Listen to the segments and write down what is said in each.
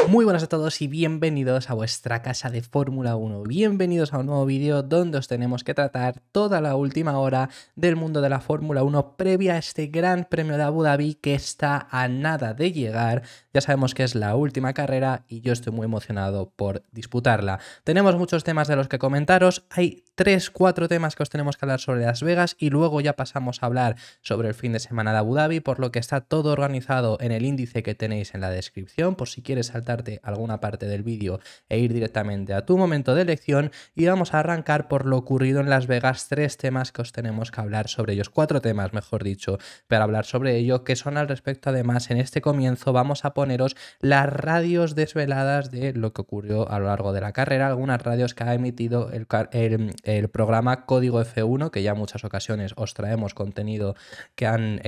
Muy buenas a todos y bienvenidos a vuestra casa de Fórmula 1. Bienvenidos a un nuevo vídeo donde os tenemos que tratar toda la última hora del mundo de la Fórmula 1 previa a este Gran Premio de Abu Dhabi que está a nada de llegar. Ya sabemos que es la última carrera y yo estoy muy emocionado por disputarla. Tenemos muchos temas de los que comentaros. Hay 3-4 temas que os tenemos que hablar sobre Las Vegas y luego ya pasamos a hablar sobre el fin de semana de Abu Dhabi, por lo que está todo organizado en el índice que tenéis en la descripción por si quieres saltarte alguna parte del vídeo e ir directamente a tu momento de elección. Y vamos a arrancar por lo ocurrido en Las Vegas. 3 temas que os tenemos que hablar sobre ellos, 4 temas mejor dicho, para hablar sobre ello, que son al respecto. Además, en este comienzo vamos a poneros las radios desveladas de lo que ocurrió a lo largo de la carrera, algunas radios que ha emitido el programa Código F1, que ya en muchas ocasiones os traemos contenido que han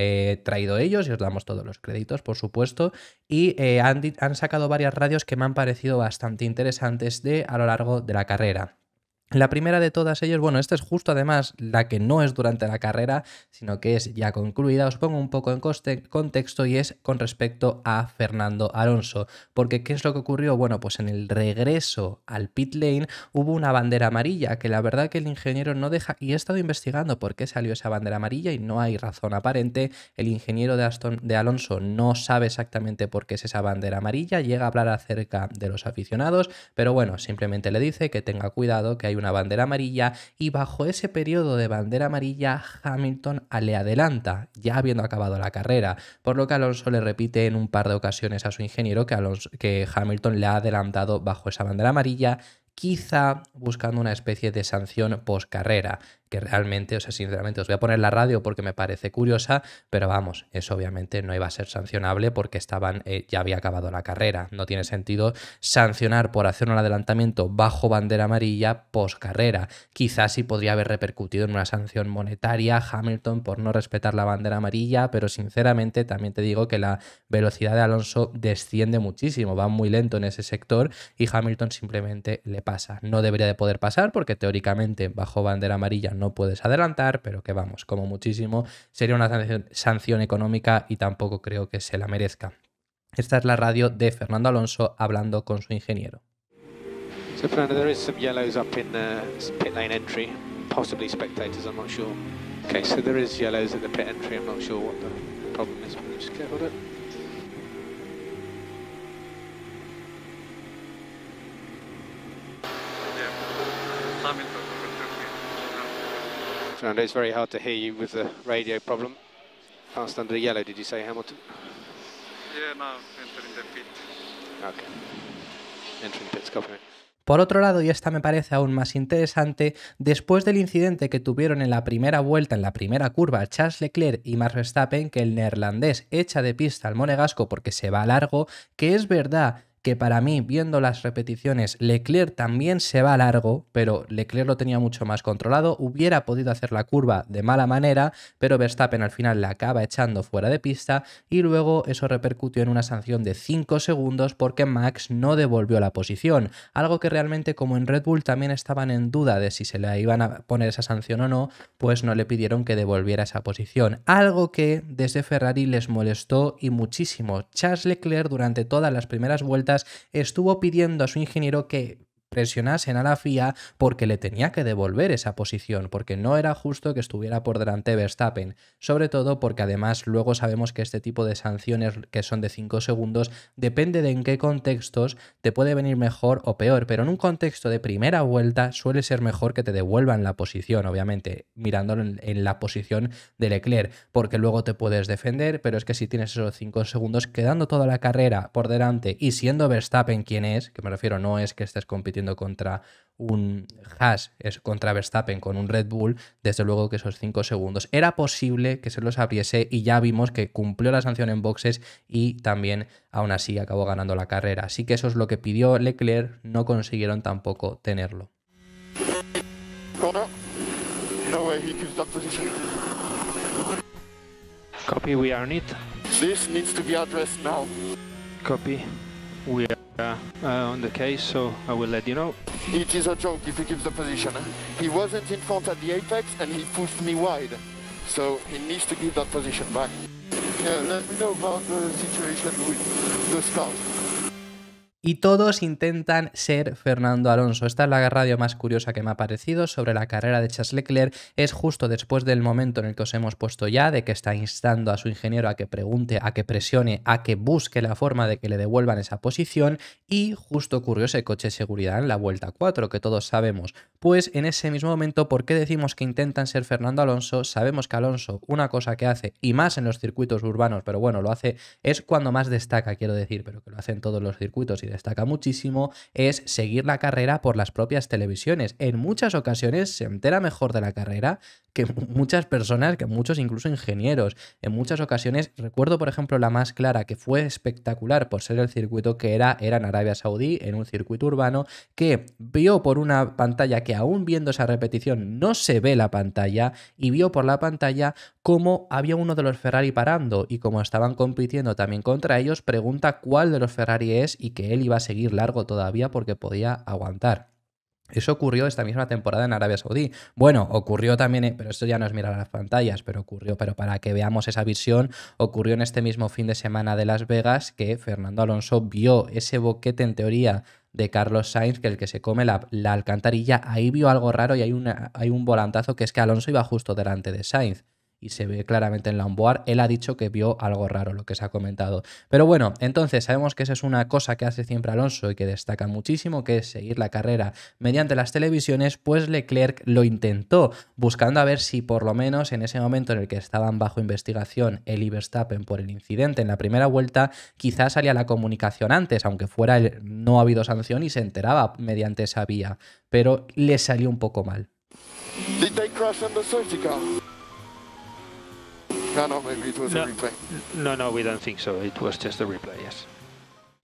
traído ellos y os damos todos los créditos, por supuesto. Y han sacado varias radios que me han parecido bastante interesantes a lo largo de la carrera. La primera de todas ellas, bueno, esta es justo además la que no es durante la carrera, sino que es ya concluida. Os pongo un poco en contexto y es con respecto a Fernando Alonso. Porque, ¿qué es lo que ocurrió? Bueno, pues en el regreso al pit lane hubo una bandera amarilla, que la verdad que el ingeniero no deja, y he estado investigando por qué salió esa bandera amarilla y no hay razón aparente. El ingeniero de Alonso no sabe exactamente por qué es esa bandera amarilla, llega a hablar acerca de los aficionados, pero bueno, simplemente le dice que tenga cuidado, que hay una bandera amarilla, y bajo ese periodo de bandera amarilla Hamilton le adelanta, ya habiendo acabado la carrera, por lo que Alonso le repite en un par de ocasiones a su ingeniero que Hamilton le ha adelantado bajo esa bandera amarilla, quizá buscando una especie de sanción post carrera, que realmente, o sea, sinceramente os voy a poner la radio porque me parece curiosa, pero vamos, eso obviamente no iba a ser sancionable porque ya había acabado la carrera. No tiene sentido sancionar por hacer un adelantamiento bajo bandera amarilla post carrera. Quizás sí podría haber repercutido en una sanción monetaria Hamilton por no respetar la bandera amarilla, pero sinceramente también te digo que la velocidad de Alonso desciende muchísimo, va muy lento en ese sector y Hamilton simplemente le pasa. No debería de poder pasar porque teóricamente bajo bandera amarilla no puedes adelantar, pero que vamos, como muchísimo sería una sanción económica y tampoco creo que se la merezca. Esta es la radio de Fernando Alonso hablando con su ingeniero. So Fernando, there is some yellows up in pit lane entry, possibly spectators, I'm not sure. Okay, so there is yellows at the pit entry, I'm not sure what the problem is, but just get on it. Fernando, it's very hard to hear you with the radio problem. Passed under the yellow, did you say, Hamilton? Yeah, now entering the pit. Okay. Entering pits, copy. Por otro lado, y esta me parece aún más interesante, después del incidente que tuvieron en la primera vuelta, en la primera curva, Charles Leclerc y Max Verstappen, que el neerlandés echa de pista al monegasco porque se va largo, que es verdad que para mí, viendo las repeticiones, Leclerc también se va largo, pero Leclerc lo tenía mucho más controlado, hubiera podido hacer la curva de mala manera, pero Verstappen al final la acaba echando fuera de pista y luego eso repercutió en una sanción de 5 segundos porque Max no devolvió la posición, algo que realmente, como en Red Bull también estaban en duda de si se le iban a poner esa sanción o no, pues no le pidieron que devolviera esa posición, algo que desde Ferrari les molestó y muchísimo. Charles Leclerc durante todas las primeras vueltas estuvo pidiendo a su ingeniero que presionasen a la FIA porque le tenía que devolver esa posición, porque no era justo que estuviera por delante Verstappen, sobre todo porque además luego sabemos que este tipo de sanciones que son de 5 segundos depende de en qué contextos te puede venir mejor o peor, pero en un contexto de primera vuelta suele ser mejor que te devuelvan la posición, obviamente mirándolo en la posición de Leclerc, porque luego te puedes defender, pero es que si tienes esos 5 segundos quedando toda la carrera por delante y siendo Verstappen quien es, que me refiero no es que estés compitiendo contra un Haas, es contra Verstappen con un Red Bull, desde luego que esos 5 segundos era posible que se los abriese y ya vimos que cumplió la sanción en boxes y también aún así acabó ganando la carrera. Así que eso es lo que pidió Leclerc, no consiguieron tampoco tenerlo. Copy, we are on it. This needs to be addressed now. Copy, we are on the case, so I will let you know. It is a joke if he keeps the position. He wasn't in front at the apex and he pushed me wide. So he needs to give that position back. Yeah, let me know about the situation with the start. Y todos intentan ser Fernando Alonso. Esta es la radio más curiosa que me ha parecido sobre la carrera de Charles Leclerc. Es justo después del momento en el que os hemos puesto ya, de que está instando a su ingeniero a que pregunte, a que presione, a que busque la forma de que le devuelvan esa posición. Y justo ocurrió ese coche de seguridad en la vuelta 4, que todos sabemos. Pues en ese mismo momento, ¿por qué decimos que intentan ser Fernando Alonso? Sabemos que Alonso, una cosa que hace, y más en los circuitos urbanos, pero bueno, lo hace, es cuando más destaca, quiero decir, pero que lo hace en todos los circuitos y destaca muchísimo, es seguir la carrera por las propias televisiones. En muchas ocasiones se entera mejor de la carrera que muchas personas, que muchos incluso ingenieros. En muchas ocasiones, recuerdo por ejemplo la más clara, que fue espectacular por ser el circuito que era en Arabia Saudí, en un circuito urbano, que vio por una pantalla que aún viendo esa repetición no se ve la pantalla, y vio por la pantalla cómo había uno de los Ferrari parando, y como estaban compitiendo también contra ellos, pregunta cuál de los Ferrari es y que él iba a seguir largo todavía porque podía aguantar. Eso ocurrió esta misma temporada en Arabia Saudí. Bueno, ocurrió también, pero esto ya no es mirar las pantallas, pero para que veamos esa visión, ocurrió en este mismo fin de semana de Las Vegas que Fernando Alonso vio ese boquete en teoría de Carlos Sainz, que el que se come la alcantarilla, ahí vio algo raro y hay un volantazo que es que Alonso iba justo delante de Sainz. Y se ve claramente en la onboard. Él ha dicho que vio algo raro, lo que se ha comentado. Pero bueno, entonces sabemos que esa es una cosa que hace siempre Alonso y que destaca muchísimo, que es seguir la carrera mediante las televisiones. Pues Leclerc lo intentó, buscando a ver si por lo menos en ese momento en el que estaban bajo investigación él y Verstappen por el incidente en la primera vuelta, quizás salía la comunicación antes, aunque fuera no ha habido sanción y se enteraba mediante esa vía. Pero le salió un poco mal. Did they crash on the safety car? No, maybe it was a replay. No, we don't think so. It was just a replay, yes.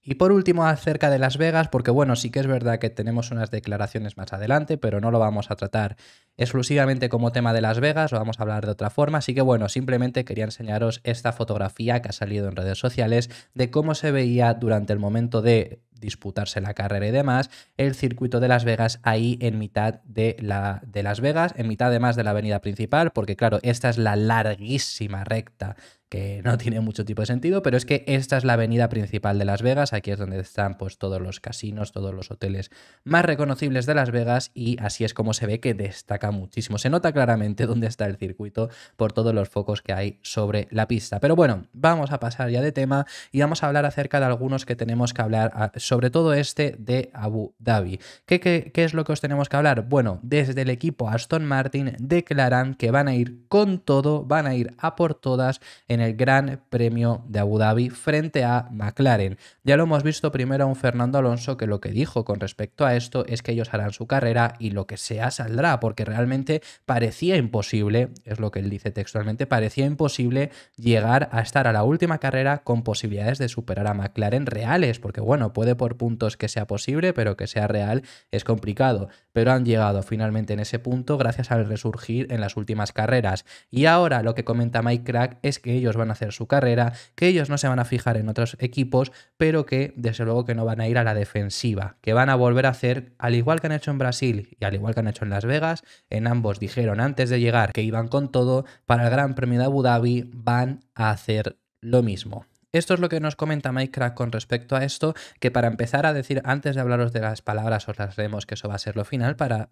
Y por último, acerca de Las Vegas, porque bueno, sí que es verdad que tenemos unas declaraciones más adelante, pero no lo vamos a tratar exclusivamente como tema de Las Vegas, lo vamos a hablar de otra forma, así que bueno, simplemente quería enseñaros esta fotografía que ha salido en redes sociales de cómo se veía durante el momento de disputarse la carrera y demás, el circuito de Las Vegas ahí en mitad de Las Vegas, en mitad además de la avenida principal, porque claro, esta es la larguísima recta que no tiene mucho tipo de sentido, pero es que esta es la avenida principal de Las Vegas, aquí es donde están pues todos los casinos, todos los hoteles más reconocibles de Las Vegas, y así es como se ve que destaca muchísimo, se nota claramente dónde está el circuito por todos los focos que hay sobre la pista. Pero bueno, vamos a pasar ya de tema y vamos a hablar acerca de algunos que tenemos que hablar, sobre todo este de Abu Dhabi. ¿Qué es lo que os tenemos que hablar? Bueno, desde el equipo Aston Martin declaran que van a ir con todo, van a ir a por todas en el Gran Premio de Abu Dhabi frente a McLaren. Ya lo hemos visto primero a un Fernando Alonso que lo que dijo con respecto a esto es que ellos harán su carrera y lo que sea saldrá, porque realmente parecía imposible, es lo que él dice textualmente, parecía imposible llegar a estar a la última carrera con posibilidades de superar a McLaren reales, porque bueno, puede por puntos que sea posible, pero que sea real es complicado, pero han llegado finalmente en ese punto gracias al resurgir en las últimas carreras. Y ahora lo que comenta Mike Crack es que ellos van a hacer su carrera, que ellos no se van a fijar en otros equipos, pero que desde luego que no van a ir a la defensiva, que van a volver a hacer, al igual que han hecho en Brasil y al igual que han hecho en Las Vegas, en ambos dijeron antes de llegar que iban con todo, para el Gran Premio de Abu Dhabi van a hacer lo mismo. Esto es lo que nos comenta Mike Crack con respecto a esto, que para empezar a decir, antes de hablaros de las palabras, os las leemos que eso va a ser lo final, para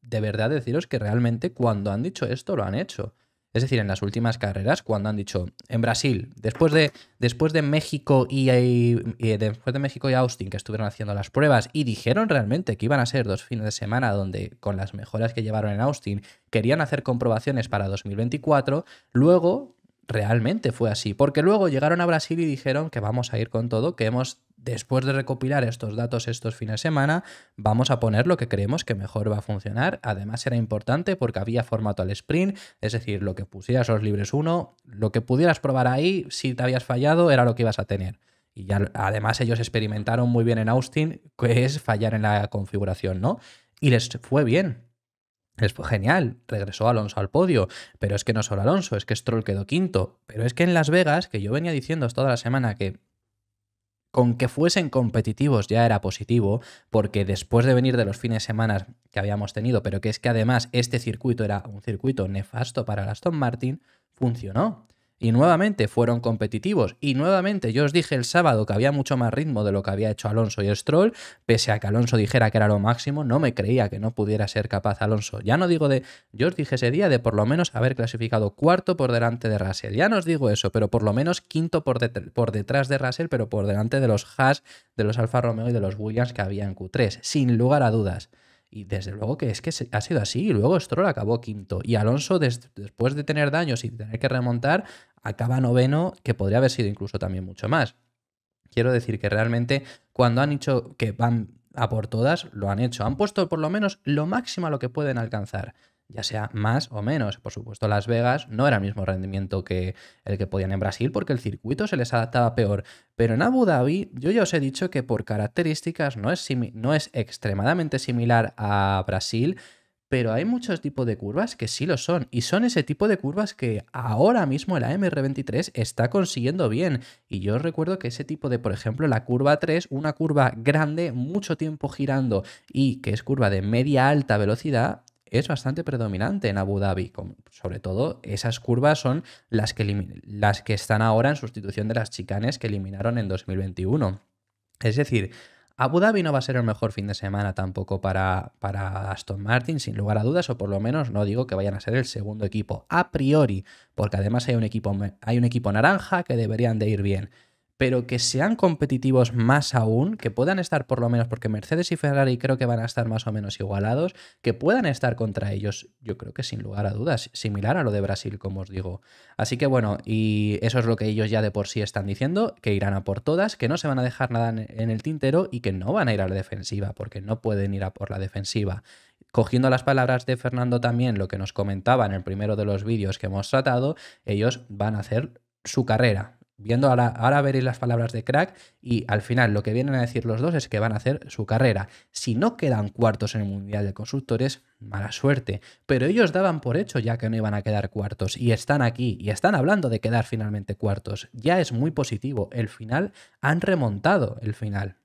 de verdad deciros que realmente cuando han dicho esto lo han hecho. Es decir, en las últimas carreras, cuando han dicho en Brasil, después de México después de México y Austin, que estuvieron haciendo las pruebas y dijeron realmente que iban a ser 2 fines de semana donde con las mejoras que llevaron en Austin querían hacer comprobaciones para 2024, luego realmente fue así, porque luego llegaron a Brasil y dijeron que vamos a ir con todo, que después de recopilar estos datos estos fines de semana, vamos a poner lo que creemos que mejor va a funcionar. Además era importante porque había formato al sprint, es decir, lo que pusieras los libres 1, lo que pudieras probar ahí, si te habías fallado, era lo que ibas a tener. Y ya, además ellos experimentaron muy bien en Austin, que es fallar en la configuración, ¿no? Y les fue bien. Les fue genial, regresó Alonso al podio, pero es que no solo Alonso, es que Stroll quedó quinto. Pero es que en Las Vegas, que yo venía diciendo toda la semana que con que fuesen competitivos ya era positivo, porque después de venir de los fines de semana que habíamos tenido, pero que es que además este circuito era un circuito nefasto para el Aston Martin, funcionó. Y nuevamente fueron competitivos. Y nuevamente yo os dije el sábado que había mucho más ritmo de lo que había hecho Alonso y Stroll. Pese a que Alonso dijera que era lo máximo, no me creía que no pudiera ser capaz Alonso. Ya no digo de... Yo os dije ese día de por lo menos haber clasificado cuarto por delante de Russell. Ya no os digo eso, pero por lo menos quinto por detrás de Russell, pero por delante de los Haas, de los Alfa Romeo y de los Williams que había en Q3. Sin lugar a dudas. Y desde luego que es que ha sido así. Y luego Stroll acabó quinto. Y Alonso, después de tener daños y tener que remontar, acaba noveno, que podría haber sido incluso también mucho más. Quiero decir que realmente cuando han dicho que van a por todas, lo han hecho. Han puesto por lo menos lo máximo a lo que pueden alcanzar. Ya sea más o menos. Por supuesto, Las Vegas no era el mismo rendimiento que el que podían en Brasil porque el circuito se les adaptaba peor. Pero en Abu Dhabi, yo ya os he dicho que por características no es extremadamente similar a Brasil, pero hay muchos tipos de curvas que sí lo son. Y son ese tipo de curvas que ahora mismo el AMR23 está consiguiendo bien. Y yo os recuerdo que ese tipo de, por ejemplo, la curva 3, una curva grande, mucho tiempo girando y que es curva de media alta velocidad, es bastante predominante en Abu Dhabi. Sobre todo, esas curvas son las que están ahora en sustitución de las chicanes que eliminaron en 2021. Es decir, Abu Dhabi no va a ser el mejor fin de semana tampoco para Aston Martin, sin lugar a dudas, o por lo menos no digo que vayan a ser el segundo equipo, a priori, porque además hay un equipo naranja que deberían de ir bien. Pero que sean competitivos más aún, que puedan estar por lo menos, porque Mercedes y Ferrari creo que van a estar más o menos igualados, que puedan estar contra ellos, yo creo que sin lugar a dudas, similar a lo de Brasil, como os digo. Así que bueno, y eso es lo que ellos ya de por sí están diciendo, que irán a por todas, que no se van a dejar nada en el tintero y que no van a ir a la defensiva, porque no pueden ir a por la defensiva. Cogiendo las palabras de Fernando también, lo que nos comentaba en el primero de los vídeos que hemos tratado, ellos van a hacer su carrera. Viendo ahora veréis las palabras de Crack y al final lo que vienen a decir los dos es que van a hacer su carrera. Si no quedan cuartos en el Mundial de Constructores, mala suerte. Pero ellos daban por hecho ya que no iban a quedar cuartos y están aquí y están hablando de quedar finalmente cuartos. Ya es muy positivo. El final han remontado el final.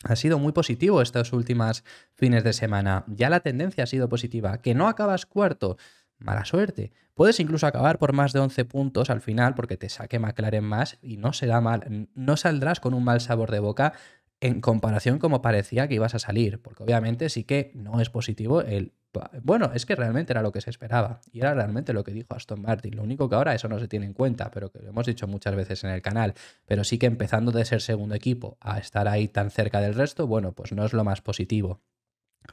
Ha sido muy positivo estos últimos fines de semana. Ya la tendencia ha sido positiva. Que no acabas cuarto. Mala suerte. Puedes incluso acabar por más de 11 puntos al final porque te saque McLaren más y no será mal, no saldrás con un mal sabor de boca en comparación como parecía que ibas a salir, porque obviamente sí que no es positivo el... Bueno, es que realmente era lo que se esperaba y era realmente lo que dijo Aston Martin. Lo único que ahora eso no se tiene en cuenta, pero que lo hemos dicho muchas veces en el canal, pero sí que empezando de ser segundo equipo a estar ahí tan cerca del resto, bueno, pues no es lo más positivo.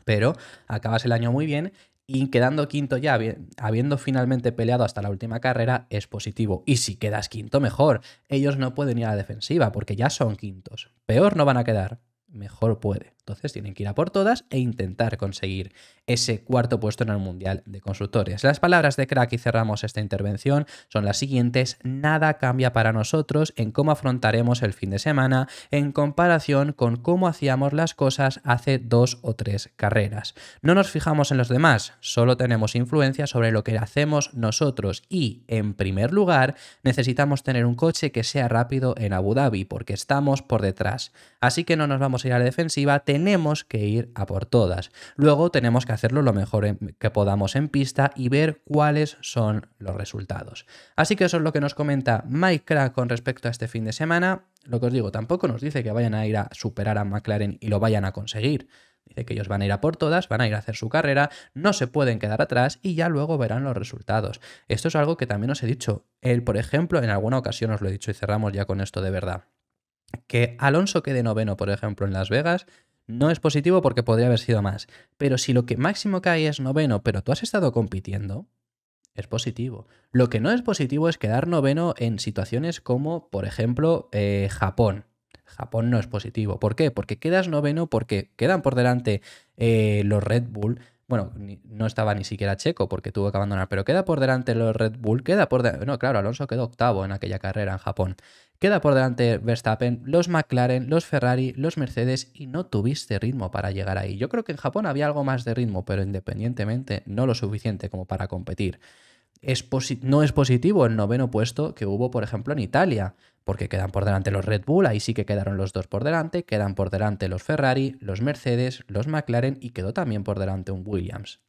Pero acabas el año muy bien y quedando quinto ya, habiendo finalmente peleado hasta la última carrera, es positivo. Y si quedas quinto, mejor. Ellos no pueden ir a la defensiva porque ya son quintos. Peor no van a quedar. Mejor puede. Entonces tienen que ir a por todas e intentar conseguir ese cuarto puesto en el Mundial de Constructores. Las palabras de Crack y cerramos esta intervención son las siguientes. Nada cambia para nosotros en cómo afrontaremos el fin de semana en comparación con cómo hacíamos las cosas hace 2 o 3 carreras. No nos fijamos en los demás, solo tenemos influencia sobre lo que hacemos nosotros y, en primer lugar, necesitamos tener un coche que sea rápido en Abu Dhabi porque estamos por detrás. Así que no nos vamos a ir a la defensiva, tenemos que ir a por todas. Luego tenemos que hacerlo lo mejor que podamos en pista y ver cuáles son los resultados. Así que eso es lo que nos comenta Mike Crack con respecto a este fin de semana. Lo que os digo, tampoco nos dice que vayan a ir a superar a McLaren y lo vayan a conseguir. Dice que ellos van a ir a por todas, van a ir a hacer su carrera, no se pueden quedar atrás y ya luego verán los resultados. Esto es algo que también os he dicho. Por ejemplo, en alguna ocasión os lo he dicho y cerramos ya con esto de verdad. Que Alonso quede noveno, por ejemplo, en Las Vegas, no es positivo porque podría haber sido más. Pero si lo que máximo que hay es noveno, pero tú has estado compitiendo, es positivo. Lo que no es positivo es quedar noveno en situaciones como, por ejemplo, Japón. Japón no es positivo. ¿Por qué? Porque quedas noveno porque quedan por delante los Red Bull. Bueno, no estaba ni siquiera Checo porque tuvo que abandonar, pero queda por delante los Red Bull, no, claro, Alonso quedó octavo en aquella carrera en Japón. Queda por delante Verstappen, los McLaren, los Ferrari, los Mercedes y no tuviste ritmo para llegar ahí. Yo creo que en Japón había algo más de ritmo, pero independientemente no lo suficiente como para competir. No es positivo el noveno puesto que hubo, por ejemplo, en Italia, porque quedan por delante los Red Bull, ahí sí que quedaron los dos por delante, quedan por delante los Ferrari, los Mercedes, los McLaren y quedó también por delante un Williams.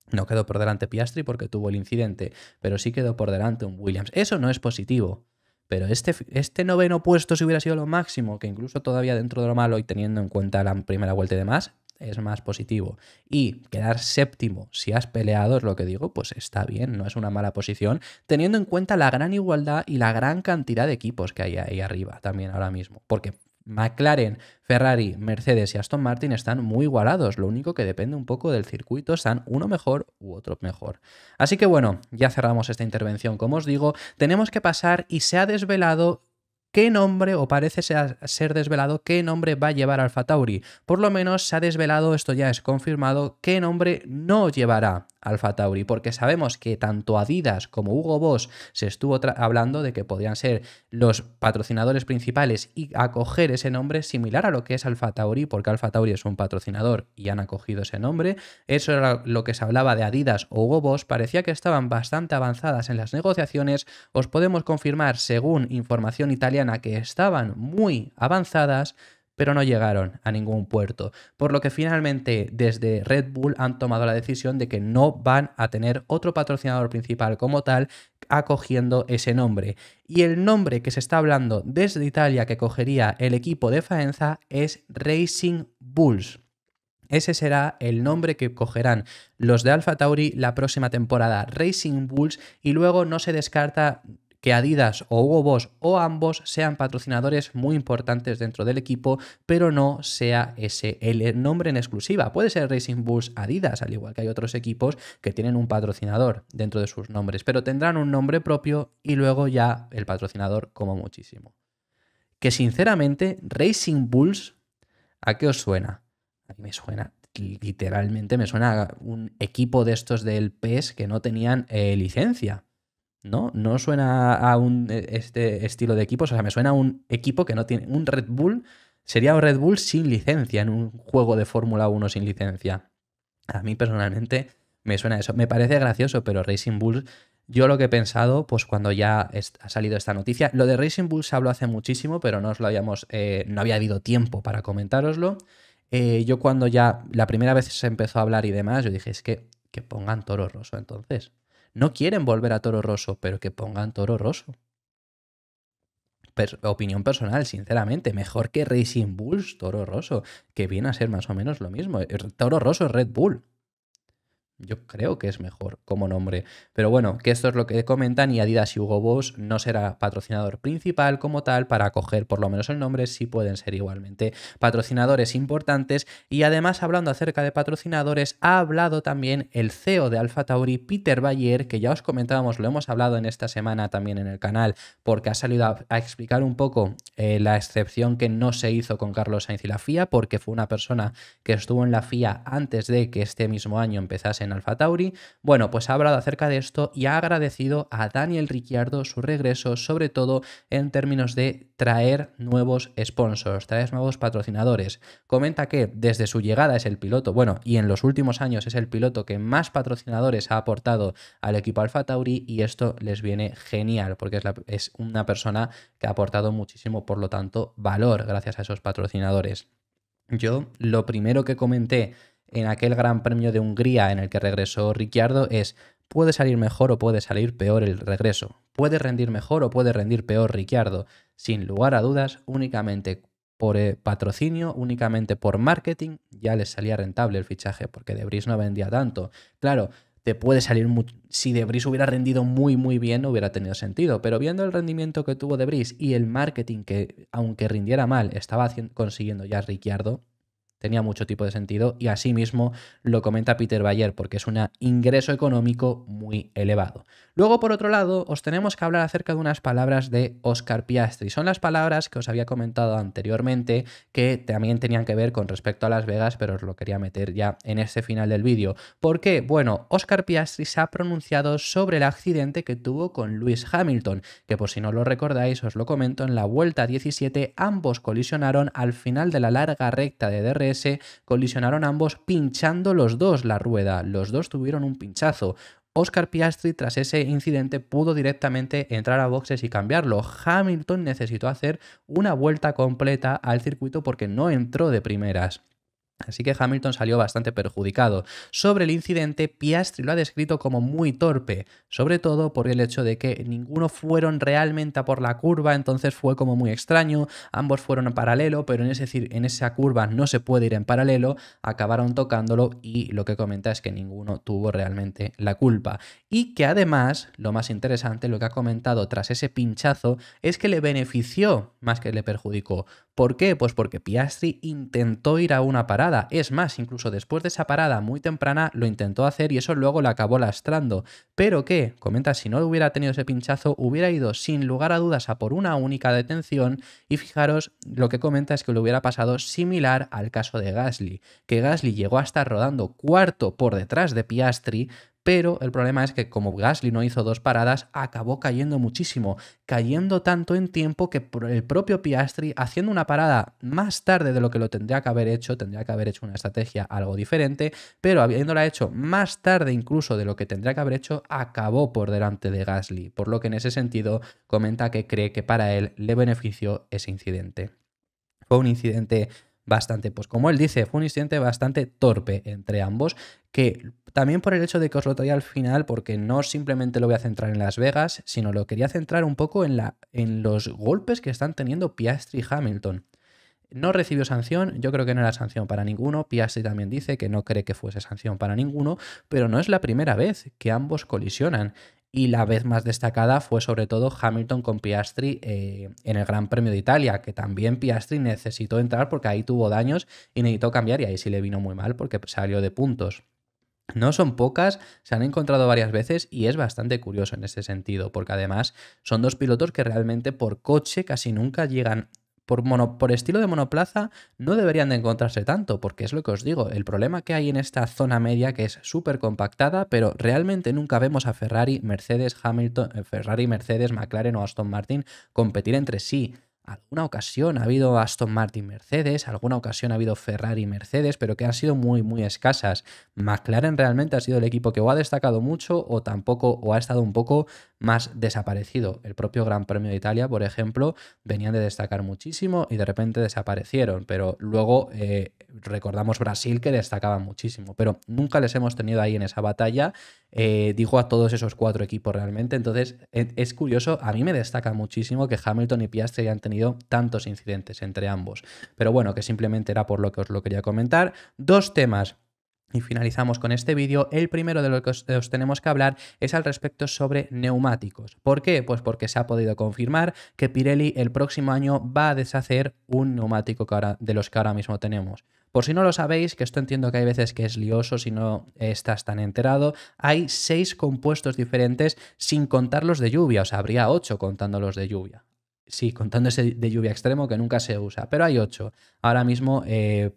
No quedó por delante Piastri porque tuvo el incidente, pero sí quedó por delante un Williams. Eso no es positivo. Pero este noveno puesto, si hubiera sido lo máximo, que incluso todavía dentro de lo malo y teniendo en cuenta la primera vuelta y demás, es más positivo. Y quedar séptimo, si has peleado, es lo que digo, pues está bien, no es una mala posición, teniendo en cuenta la gran igualdad y la gran cantidad de equipos que hay ahí arriba también ahora mismo. Porque McLaren, Ferrari, Mercedes y Aston Martin están muy igualados, lo único que depende un poco del circuito, están uno mejor u otro mejor. Así que bueno, ya cerramos esta intervención, como os digo, tenemos que pasar y se ha desvelado qué nombre, o parece ser desvelado, qué nombre va a llevar AlphaTauri. Por lo menos se ha desvelado, esto ya es confirmado, qué nombre no llevará AlphaTauri, porque sabemos que tanto Adidas como Hugo Boss se estuvo hablando de que podrían ser los patrocinadores principales y acoger ese nombre similar a lo que es AlphaTauri, porque AlphaTauri es un patrocinador y han acogido ese nombre. Eso era lo que se hablaba de Adidas o Hugo Boss, parecía que estaban bastante avanzadas en las negociaciones. Os podemos confirmar, según información italiana, que estaban muy avanzadas, pero no llegaron a ningún puerto, por lo que finalmente desde Red Bull han tomado la decisión de que no van a tener otro patrocinador principal como tal acogiendo ese nombre. Y el nombre que se está hablando desde Italia que cogería el equipo de Faenza es Racing Bulls. Ese será el nombre que cogerán los de AlphaTauri la próxima temporada, Racing Bulls, y luego no se descarta que Adidas o Hugo Boss o ambos sean patrocinadores muy importantes dentro del equipo, pero no sea ese el nombre en exclusiva. Puede ser Racing Bulls Adidas, al igual que hay otros equipos que tienen un patrocinador dentro de sus nombres, pero tendrán un nombre propio y luego ya el patrocinador como muchísimo. Que sinceramente, Racing Bulls, ¿a qué os suena? A mí me suena, literalmente me suena a un equipo de estos del PES que no tenían licencia. No suena a este estilo de equipos, o sea, me suena a un equipo que no tiene un Red Bull, sería un Red Bull sin licencia en un juego de Fórmula 1 sin licencia. A mí personalmente me suena eso, me parece gracioso, pero Racing Bulls, yo lo que he pensado, pues cuando ya ha salido esta noticia, lo de Racing Bulls se habló hace muchísimo, pero no había habido tiempo para comentároslo. Yo cuando ya la primera vez se empezó a hablar y demás, yo dije, es que pongan Toro Rosso entonces. No quieren volver a Toro Rosso, pero que pongan Toro Rosso. Opinión personal, sinceramente, mejor que Racing Bulls, Toro Rosso, que viene a ser más o menos lo mismo. Toro Rosso es Red Bull. Yo creo que es mejor como nombre. Pero bueno, que esto es lo que comentan y Adidas y Hugo Boss no será patrocinador principal como tal para acoger por lo menos el nombre, sí pueden ser igualmente patrocinadores importantes. Y además, hablando acerca de patrocinadores, ha hablado también el CEO de AlphaTauri, Peter Bayer, que ya os comentábamos, lo hemos hablado en esta semana también en el canal, porque ha salido a explicar un poco la excepción que no se hizo con Carlos Sainz y la FIA, porque fue una persona que estuvo en la FIA antes de que este mismo año empezase en AlphaTauri. Bueno, pues ha hablado acerca de esto y ha agradecido a Daniel Ricciardo su regreso, sobre todo en términos de traer nuevos sponsors, traer nuevos patrocinadores. Comenta que desde su llegada es el piloto, bueno, y en los últimos años es el piloto que más patrocinadores ha aportado al equipo AlphaTauri y esto les viene genial porque es una persona que ha aportado muchísimo, por lo tanto, valor gracias a esos patrocinadores. Yo lo primero que comenté en aquel Gran Premio de Hungría en el que regresó Ricciardo es: puede salir mejor o puede salir peor el regreso, puede rendir mejor o puede rendir peor Ricciardo, sin lugar a dudas, únicamente por patrocinio, únicamente por marketing, ya les salía rentable el fichaje, porque De Vries no vendía tanto. Claro, te puede salir si De Vries hubiera rendido muy muy bien no hubiera tenido sentido, pero viendo el rendimiento que tuvo De Vries y el marketing que, aunque rindiera mal, estaba consiguiendo ya Ricciardo, tenía mucho tipo de sentido y asimismo lo comenta Peter Bayer porque es un ingreso económico muy elevado. Luego, por otro lado, os tenemos que hablar acerca de unas palabras de Oscar Piastri. Son las palabras que os había comentado anteriormente que también tenían que ver con respecto a Las Vegas, pero os lo quería meter ya en este final del vídeo. ¿Por qué? Bueno, Oscar Piastri se ha pronunciado sobre el accidente que tuvo con Lewis Hamilton, que por si no lo recordáis, os lo comento, en la vuelta 17 ambos colisionaron al final de la larga recta de DRS. Colisionaron ambos pinchando los dos la rueda, los dos tuvieron un pinchazo. Oscar Piastri tras ese incidente pudo directamente entrar a boxes y cambiarlo. Hamilton necesitó hacer una vuelta completa al circuito porque no entró de primeras. Así que Hamilton salió bastante perjudicado. Sobre el incidente, Piastri lo ha descrito como muy torpe, sobre todo por el hecho de que ninguno fueron realmente a por la curva, entonces fue como muy extraño, ambos fueron en paralelo, pero en esa curva no se puede ir en paralelo, acabaron tocándolo y lo que comenta es que ninguno tuvo realmente la culpa. Y que además, lo más interesante, lo que ha comentado tras ese pinchazo, es que le benefició más que le perjudicó. ¿Por qué? Pues porque Piastri intentó ir a una parada. Es más, incluso después de esa parada muy temprana lo intentó hacer y eso luego le acabó lastrando. Pero que, comenta, si no hubiera tenido ese pinchazo, hubiera ido sin lugar a dudas a por una única detención y fijaros, lo que comenta es que le hubiera pasado similar al caso de Gasly, que Gasly llegó a estar rodando cuarto por detrás de Piastri, pero el problema es que como Gasly no hizo 2 paradas, acabó cayendo muchísimo, cayendo tanto en tiempo que el propio Piastri, haciendo una parada más tarde de lo que lo tendría que haber hecho una estrategia algo diferente, pero habiéndola hecho más tarde incluso de lo que tendría que haber hecho, acabó por delante de Gasly, por lo que en ese sentido comenta que cree que para él le benefició ese incidente. Fue un incidente bastante, pues como él dice, fue un incidente bastante torpe entre ambos, que también por el hecho de que os lo traía al final, porque no simplemente lo voy a centrar en Las Vegas, sino lo quería centrar un poco en los golpes que están teniendo Piastri y Hamilton. No recibió sanción, yo creo que no era sanción para ninguno, Piastri también dice que no cree que fuese sanción para ninguno, pero no es la primera vez que ambos colisionan. Y la vez más destacada fue sobre todo Hamilton con Piastri en el Gran Premio de Italia, que también Piastri necesitó entrar porque ahí tuvo daños y necesitó cambiar y ahí sí le vino muy mal porque salió de puntos. No son pocas, se han encontrado varias veces y es bastante curioso en ese sentido, porque además son dos pilotos que realmente por coche casi nunca llegan. Por estilo de monoplaza no deberían de encontrarse tanto, porque es lo que os digo, el problema que hay en esta zona media que es súper compactada, pero realmente nunca vemos a Ferrari, Mercedes, Ferrari, Mercedes, McLaren o Aston Martin competir entre sí. Alguna ocasión ha habido Aston Martin Mercedes, alguna ocasión ha habido Ferrari Mercedes, pero que han sido muy, muy escasas. McLaren realmente ha sido el equipo que o ha destacado mucho o tampoco, o ha estado un poco más desaparecido. El propio Gran Premio de Italia, por ejemplo, venían de destacar muchísimo y de repente desaparecieron, pero luego recordamos Brasil que destacaba muchísimo, pero nunca les hemos tenido ahí en esa batalla, digo a todos esos 4 equipos realmente, entonces es curioso, a mí me destaca muchísimo que Hamilton y Piastri hayan tenido tantos incidentes entre ambos, pero bueno, que simplemente era por lo que os lo quería comentar. 2 temas. Y finalizamos con este vídeo. El primero de lo que os tenemos que hablar es al respecto sobre neumáticos. ¿Por qué? Pues porque se ha podido confirmar que Pirelli el próximo año va a deshacer un neumático de los que ahora mismo tenemos. Por si no lo sabéis, que esto entiendo que hay veces que es lioso si no estás tan enterado, hay 6 compuestos diferentes sin contar los de lluvia, o sea, habría 8 contando los de lluvia. Sí, contando ese de lluvia extremo que nunca se usa, pero hay 8 ahora mismo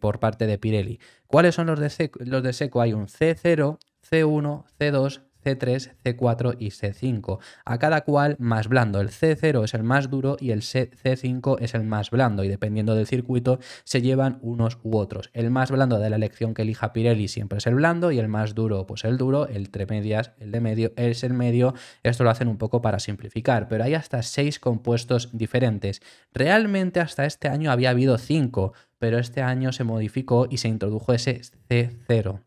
por parte de Pirelli. ¿Cuáles son los de seco? Hay un C0, C1, C2, C3, C4 y C5. A cada cual más blando. El C0 es el más duro y el C5 es el más blando y dependiendo del circuito se llevan unos u otros. El más blando de la elección que elija Pirelli siempre es el blando y el más duro pues el duro, el entre medias, el de medio es el medio. Esto lo hacen un poco para simplificar, pero hay hasta 6 compuestos diferentes. Realmente hasta este año había habido 5, pero este año se modificó y se introdujo ese C0.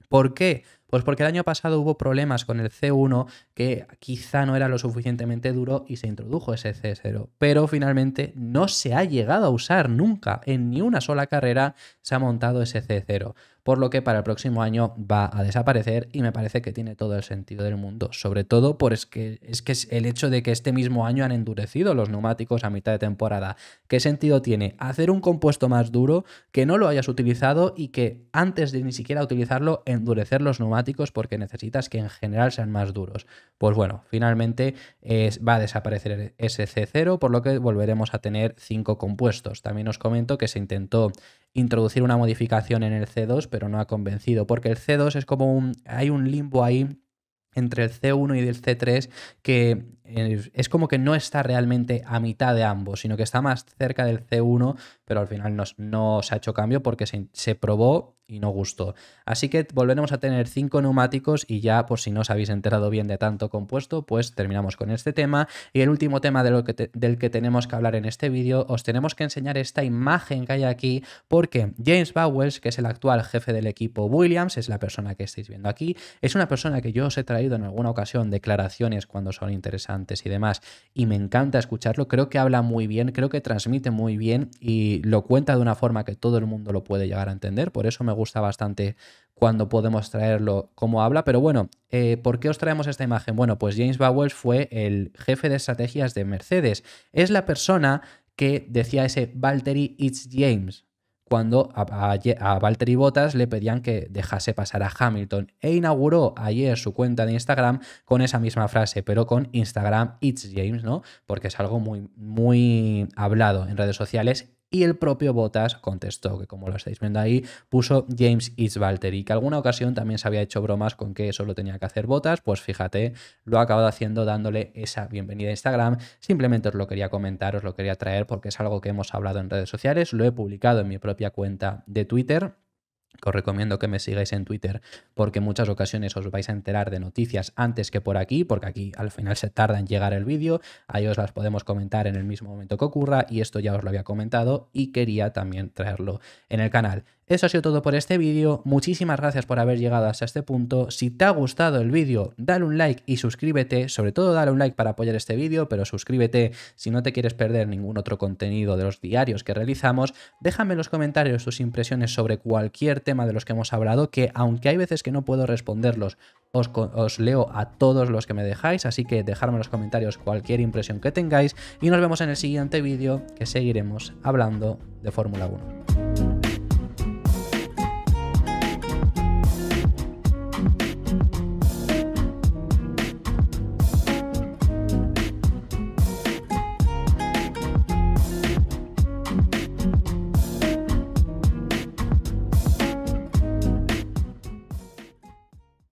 ¿Por qué? Pues porque el año pasado hubo problemas con el C1 que quizá no era lo suficientemente duro y se introdujo ese C0. Pero finalmente no se ha llegado a usar nunca. En ni una sola carrera se ha montado ese C0. Por lo que para el próximo año va a desaparecer y me parece que tiene todo el sentido del mundo. Sobre todo por es que es el hecho de que este mismo año han endurecido los neumáticos a mitad de temporada. ¿Qué sentido tiene hacer un compuesto más duro que no lo hayas utilizado y que antes de ni siquiera utilizarlo endurecer los neumáticos porque necesitas que en general sean más duros? Pues bueno, finalmente va a desaparecer ese C0, por lo que volveremos a tener 5 compuestos. También os comento que se intentó introducir una modificación en el C2, pero no ha convencido, porque el C2 es como hay un limbo ahí entre el C1 y el C3 que es como que no está realmente a mitad de ambos, sino que está más cerca del C1, pero al final no se ha hecho cambio porque se probó y no gustó. Así que volveremos a tener 5 neumáticos y ya, por si no os habéis enterado bien de tanto compuesto, pues terminamos con este tema. Y el último tema del que tenemos que hablar en este vídeo, os tenemos que enseñar esta imagen que hay aquí, porque James Vowles, que es el actual jefe del equipo Williams, es la persona que estáis viendo aquí, es una persona que yo os he traído en alguna ocasión declaraciones cuando son interesantes y demás, y me encanta escucharlo. Creo que habla muy bien, creo que transmite muy bien y lo cuenta de una forma que todo el mundo lo puede llegar a entender. Por eso me gusta bastante cuando podemos traerlo como habla. Pero bueno, ¿por qué os traemos esta imagen? Bueno, pues James Vowles fue el jefe de estrategias de Mercedes. Es la persona que decía ese Valtteri it's James cuando a Valtteri Bottas le pedían que dejase pasar a Hamilton, e inauguró ayer su cuenta de Instagram con esa misma frase, pero con Instagram it's James, ¿no? Porque es algo muy, muy hablado en redes sociales. Y el propio Bottas contestó, que como lo estáis viendo ahí, puso James it's Valtteri, que alguna ocasión también se había hecho bromas con que eso lo tenía que hacer Bottas. Pues fíjate, lo ha acabado haciendo dándole esa bienvenida a Instagram. Simplemente os lo quería comentar, os lo quería traer porque es algo que hemos hablado en redes sociales, lo he publicado en mi propia cuenta de Twitter. Os recomiendo que me sigáis en Twitter porque en muchas ocasiones os vais a enterar de noticias antes que por aquí, porque aquí al final se tarda en llegar el vídeo, ahí os las podemos comentar en el mismo momento que ocurra, y esto ya os lo había comentado y quería también traerlo en el canal. Eso ha sido todo por este vídeo, muchísimas gracias por haber llegado hasta este punto. Si te ha gustado el vídeo, dale un like y suscríbete, sobre todo dale un like para apoyar este vídeo, pero suscríbete si no te quieres perder ningún otro contenido de los diarios que realizamos. Déjame en los comentarios tus impresiones sobre cualquier tema de los que hemos hablado, que aunque hay veces que no puedo responderlos, os leo a todos los que me dejáis, así que dejadme en los comentarios cualquier impresión que tengáis y nos vemos en el siguiente vídeo, que seguiremos hablando de Fórmula 1.